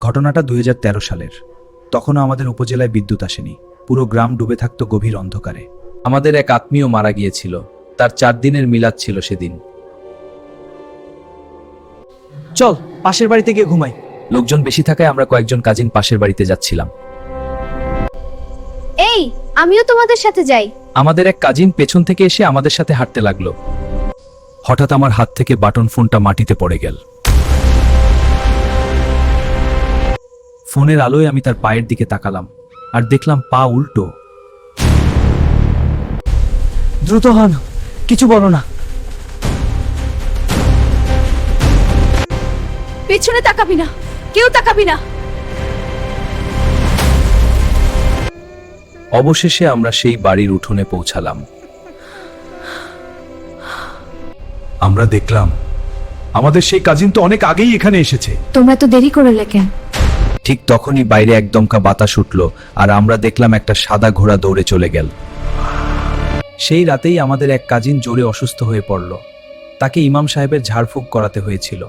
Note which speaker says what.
Speaker 1: ঘটনাটা 2013 সালের। তখনও আমাদের উপজেলায় বিদ্যুৎ আসেনি, পুরো গ্রাম ডুবে থাকতো গভীর অন্ধকারে। আমাদের এক আত্মীয় মারা গিয়েছিল, তার 4 দিনের মিলাদ ছিল সেদিন।
Speaker 2: চল পাশের বাড়িতে গিয়ে ঘুমাই।
Speaker 1: লোকজন বেশি থাকায় আমরা কয়েকজন কাজিন পাশের বাড়িতে যাচ্ছিলাম।
Speaker 3: এই, আমিও তোমাদের সাথে যাই।
Speaker 1: আমাদের এক কাজিন পেছন থেকে এসে আমাদের সাথে হাঁটতে লাগলো। হঠাৎ আমার হাত থেকে বাটন ফোনটা মাটিতে পড়ে গেল। ফোনের আলোয় আমি তার পায়ের দিকে তাকালাম আর দেখলাম পা উল্টো।
Speaker 2: দ্রুত হন, কিছু বলো না।
Speaker 3: পেছনে তাকাবি না, কেউ তাকাবি না।
Speaker 1: অবশেষে আমরা সেই বাড়ির উঠোনে পৌঁছালাম।
Speaker 4: আমরা দেখলাম আমাদের সেই কাজিন তো অনেক আগেই এখানে এসেছে।
Speaker 3: তোমরা তো দেরি করলে কেন?
Speaker 1: ঠিক তখনই বাইরে এক দমকা বাতাস উঠল আর আমরা দেখলাম একটা সাদা ঘোড়া দৌড়ে চলে গেল। সেই রাতেই আমাদের এক কাজিন জোরে অসুস্থ হয়ে পড়ল। তাকে ইমাম সাহেবের ঝাড়ফুঁক করাতে হয়েছিল।